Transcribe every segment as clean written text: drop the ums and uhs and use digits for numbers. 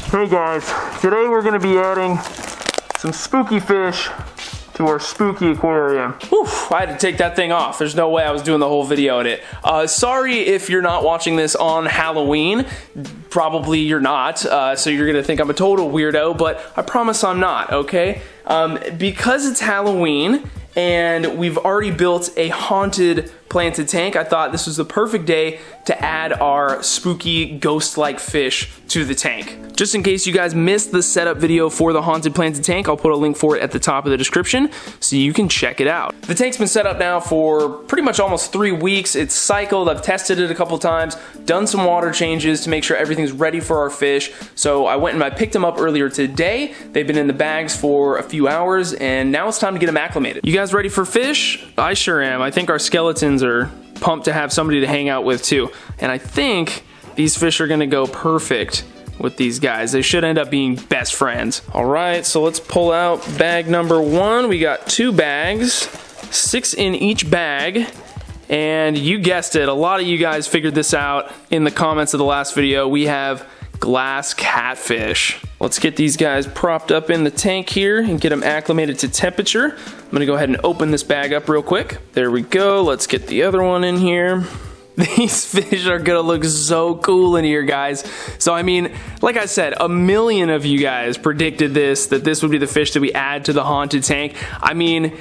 Hey guys, today we're going to be adding some spooky fish to our spooky aquarium. Oof, I had to take that thing off. There's no way I was doing the whole video in it. Sorry if you're not watching this on Halloween. Probably you're not, so you're gonna think I'm a total weirdo, but I promise I'm not, okay? Because it's Halloween and we've already built a haunted planted tank, I thought this was the perfect day to add our spooky ghost-like fish to the tank. Just in case you guys missed the setup video for the haunted planted tank, I'll put a link for it at the top of the description so you can check it out. The tank's been set up now for pretty much almost 3 weeks. It's cycled, I've tested it a couple times, done some water changes to make sure everything's ready for our fish. So I went and I picked them up earlier today. They've been in the bags for a few hours and now it's time to get them acclimated. You guys ready for fish? I sure am. I think our skeletons are pumped to have somebody to hang out with too. And I think these fish are gonna go perfect with these guys. They should end up being best friends. All right, so let's pull out bag number 1. We got 2 bags, 6 in each bag. And you guessed it, a lot of you guys figured this out in the comments of the last video. We have glass catfish. Let's get these guys propped up in the tank here and get them acclimated to temperature. I'm gonna go ahead and open this bag up real quick. There we go, let's get the other one in here. These fish are gonna look so cool in here, guys. So I mean, like I said, a million of you guys predicted that this would be the fish that we add to the haunted tank. I mean,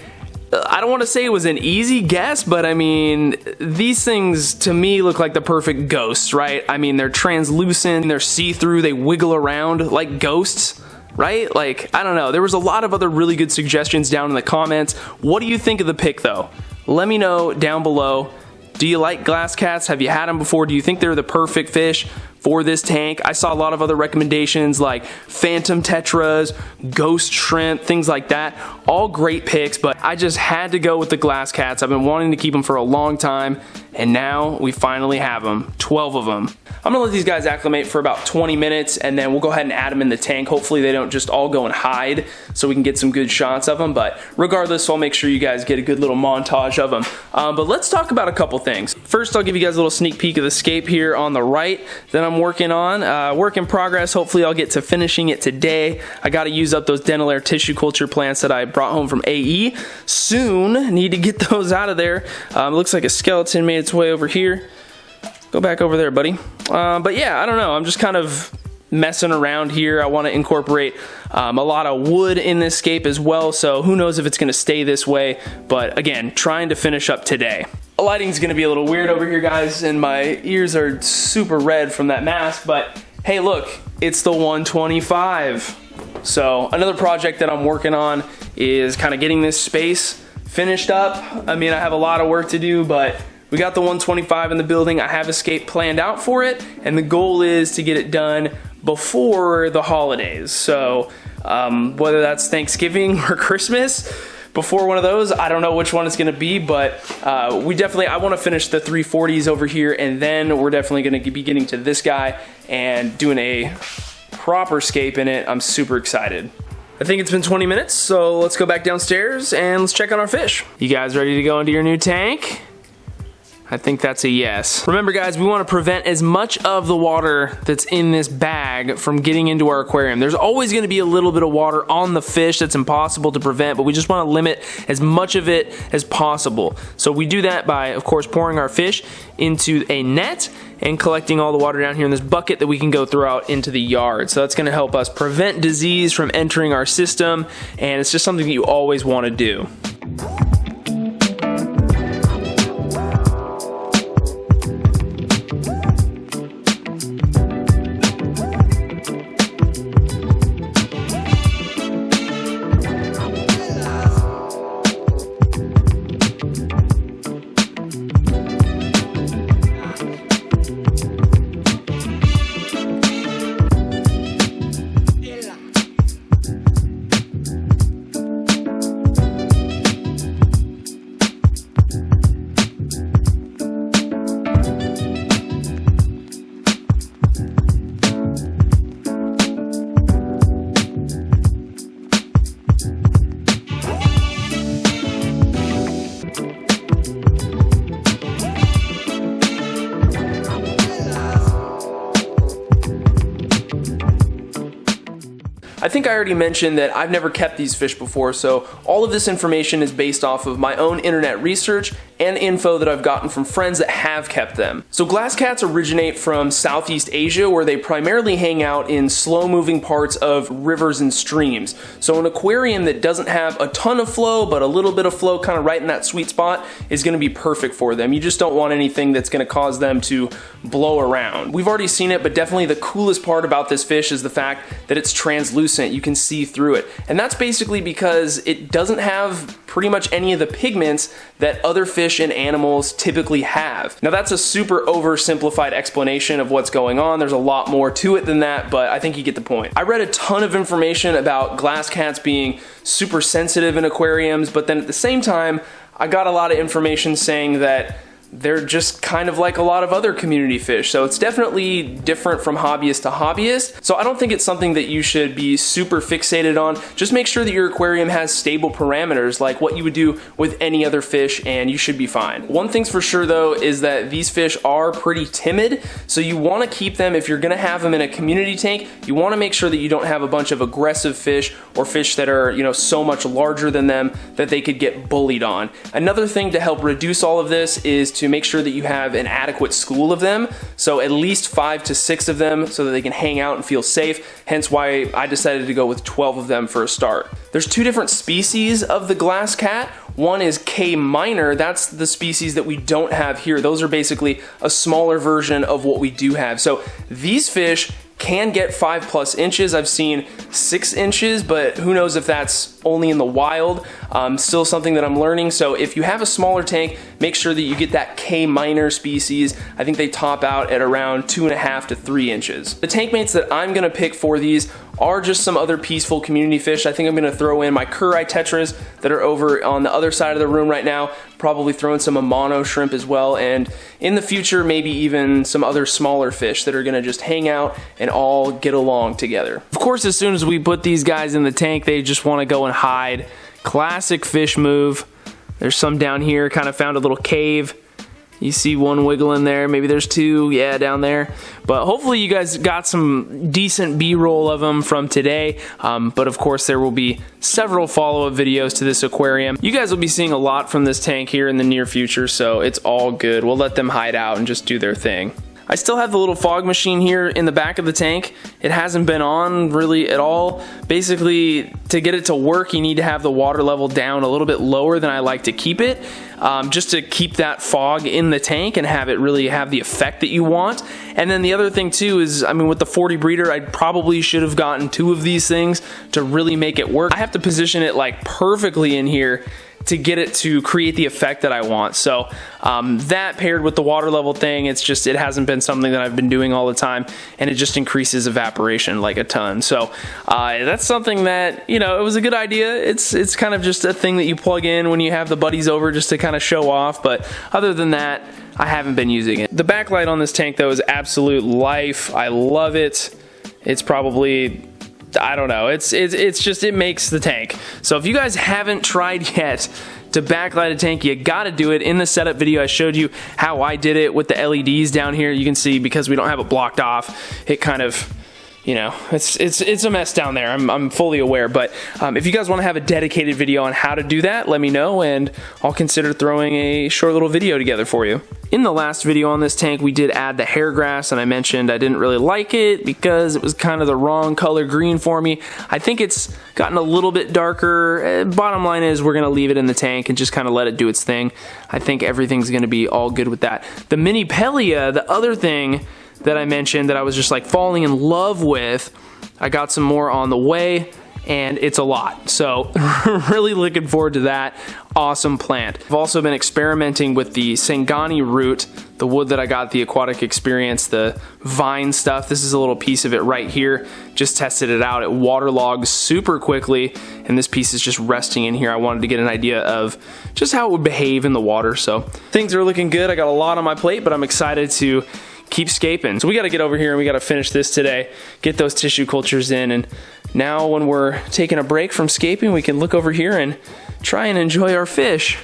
I don't want to say it was an easy guess, but I mean, these things to me look like the perfect ghosts, right? I mean, they're translucent, they're see-through, they wiggle around like ghosts, right? Like, I don't know. There was a lot of other really good suggestions down in the comments. What do you think of the pick though? Let me know down below. Do you like glass cats? Have you had them before? Do you think they're the perfect fish for this tank? I saw a lot of other recommendations like phantom tetras, ghost shrimp, things like that. All great picks, but I just had to go with the glass cats. I've been wanting to keep them for a long time, and now we finally have them, 12 of them. I'm gonna let these guys acclimate for about 20 minutes, and then we'll go ahead and add them in the tank. Hopefully they don't just all go and hide so we can get some good shots of them, but regardless, I'll make sure you guys get a good little montage of them. But let's talk about a couple things. First, I'll give you guys a little sneak peek of the scape here on the right that I'm working on. Work in progress. Hopefully I'll get to finishing it today. I gotta use up those dental air tissue culture plants that I brought home from AE. Soon, need to get those out of there. Looks like a skeleton made its way over here. Go back over there, buddy. But yeah, I don't know. I'm just kind of messing around here. I want to incorporate a lot of wood in this scape as well, so who knows if it's going to stay this way. But again, trying to finish up today. The lighting's going to be a little weird over here, guys, and my ears are super red from that mask, but hey, look, it's the 125. So another project that I'm working on is kind of getting this space finished up. I mean, I have a lot of work to do, but we got the 125 in the building. I have a scape planned out for it, and the goal is to get it done before the holidays. So whether that's Thanksgiving or Christmas, before one of those, I don't know which one it's gonna be, but I wanna finish the 340s over here, and then we're definitely gonna be getting to this guy and doing a proper scape in it. I'm super excited. I think it's been 20 minutes, so let's go back downstairs and let's check on our fish. You guys ready to go into your new tank? I think that's a yes. Remember guys, we want to prevent as much of the water that's in this bag from getting into our aquarium. There's always going to be a little bit of water on the fish that's impossible to prevent, but we just want to limit as much of it as possible. So we do that by, of course, pouring our fish into a net and collecting all the water down here in this bucket that we can go throw out into the yard. So that's going to help us prevent disease from entering our system, and it's just something that you always want to do. I think I already mentioned that I've never kept these fish before, so all of this information is based off of my own internet research and info that I've gotten from friends that have kept them. So glass cats originate from Southeast Asia, where they primarily hang out in slow-moving parts of rivers and streams. So an aquarium that doesn't have a ton of flow, but a little bit of flow kind of right in that sweet spot is going to be perfect for them. You just don't want anything that's going to cause them to blow around. We've already seen it, but definitely the coolest part about this fish is the fact that it's translucent. You can see through it. And that's basically because it doesn't have pretty much any of the pigments that other fish and animals typically have. Now that's a super oversimplified explanation of what's going on. There's a lot more to it than that, but I think you get the point. I read a ton of information about glass cats being super sensitive in aquariums, but then at the same time, I got a lot of information saying that they're just kind of like a lot of other community fish. So it's definitely different from hobbyist to hobbyist. So I don't think it's something that you should be super fixated on. Just make sure that your aquarium has stable parameters like what you would do with any other fish, and you should be fine. One thing's for sure though is that these fish are pretty timid. So you want to keep them, if you're gonna have them in a community tank, you want to make sure that you don't have a bunch of aggressive fish or fish that are, you know, so much larger than them that they could get bullied on. Another thing to help reduce all of this is to make sure that you have an adequate school of them, so at least 5 to 6 of them so that they can hang out and feel safe, hence why I decided to go with 12 of them for a start. There's 2 different species of the glass cat. One is K minor, that's the species that we don't have here. Those are basically a smaller version of what we do have. So these fish can get 5+ inches. I've seen 6 inches, but who knows if that's only in the wild. Still something that I'm learning. So if you have a smaller tank, make sure that you get that K minor species. I think they top out at around 2.5 to 3 inches. The tank mates that I'm gonna pick for these are just some other peaceful community fish. I think I'm gonna throw in my curry tetras that are over on the other side of the room right now, probably throw in some Amano shrimp as well, and in the future maybe even some other smaller fish that are gonna just hang out and all get along together. Of course, as soon as we put these guys in the tank, they just wanna go and hide. Classic fish move. There's some down here, kind of found a little cave. You see one wiggling there, maybe there's 2, yeah, down there. But hopefully you guys got some decent B-roll of them from today. But of course there will be several follow-up videos to this aquarium. You guys will be seeing a lot from this tank here in the near future, so it's all good. We'll let them hide out and just do their thing. I still have the little fog machine here in the back of the tank. It hasn't been on really at all. Basically, to get it to work, you need to have the water level down a little bit lower than I like to keep it, just to keep that fog in the tank and have it really have the effect that you want. And then the other thing too is, I mean, with the 40 breeder, I probably should have gotten 2 of these things to really make it work. I have to position it like perfectly in here to get it to create the effect that I want. So that paired with the water level thing, it hasn't been something that I've been doing all the time, and it just increases evaporation like a ton. So that's something that, you know, it was a good idea. It's kind of just a thing that you plug in when you have the buddies over just to kind of show off, but other than that, I haven't been using it. The backlight on this tank though is absolute life. I love it. It's probably, I don't know, it's just, it makes the tank. So if you guys haven't tried yet to backlight a tank, you gotta do it. In the setup video I showed you how I did it with the LEDs down here. You can see, because we don't have it blocked off, it kind of, you know, it's a mess down there. I'm fully aware, but if you guys want to have a dedicated video on how to do that, let me know and I'll consider throwing a short little video together for you. In the last video on this tank, we did add the hair grass, and I mentioned I didn't really like it because it was kind of the wrong color green for me. I think it's gotten a little bit darker. Bottom line is we're gonna leave it in the tank and just kind of let it do its thing. I think everything's gonna be all good with that. The mini Pelia, the other thing that I mentioned that I was just like falling in love with, I got some more on the way, and it's a lot. So really looking forward to that. Awesome plant. I've also been experimenting with the Sangani root, the wood that I got at the Aquatic Experience, the vine stuff. This is a little piece of it right here. Just tested it out. It waterlogs super quickly, and this piece is just resting in here. I wanted to get an idea of just how it would behave in the water. So things are looking good. I got a lot on my plate, but I'm excited to keep scaping. So we got to get over here and we got to finish this today, get those tissue cultures in, and now when we're taking a break from scaping, we can look over here and try and enjoy our fish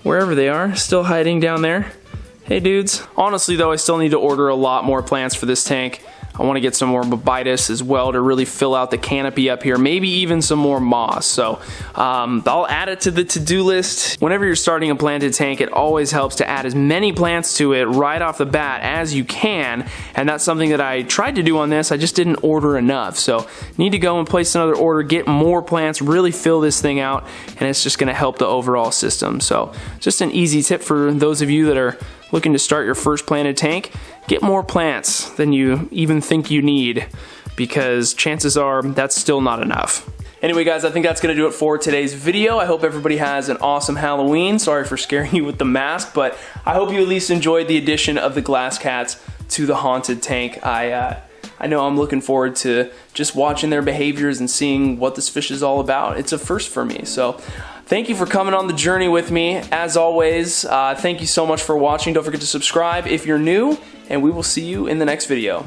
wherever they are, still hiding down there. Hey dudes. Honestly though, I still need to order a lot more plants for this tank. I want to get some more bobitus as well to really fill out the canopy up here, maybe even some more moss. So I'll add it to the to-do list. Whenever you're starting a planted tank, it always helps to add as many plants to it right off the bat as you can, and that's something that I tried to do on this. I just didn't order enough, so need to go and place another order, get more plants, really fill this thing out, and it's just going to help the overall system. So just an easy tip for those of you that are looking to start your first planted tank: get more plants than you even think you need, because chances are that's still not enough. Anyway guys, I think that's going to do it for today's video. I hope everybody has an awesome Halloween. Sorry for scaring you with the mask, but I hope you at least enjoyed the addition of the glass cats to the haunted tank. I know I'm looking forward to just watching their behaviors and seeing what this fish is all about. It's a first for me, so thank you for coming on the journey with me. As always, thank you so much for watching. Don't forget to subscribe if you're new, and we will see you in the next video.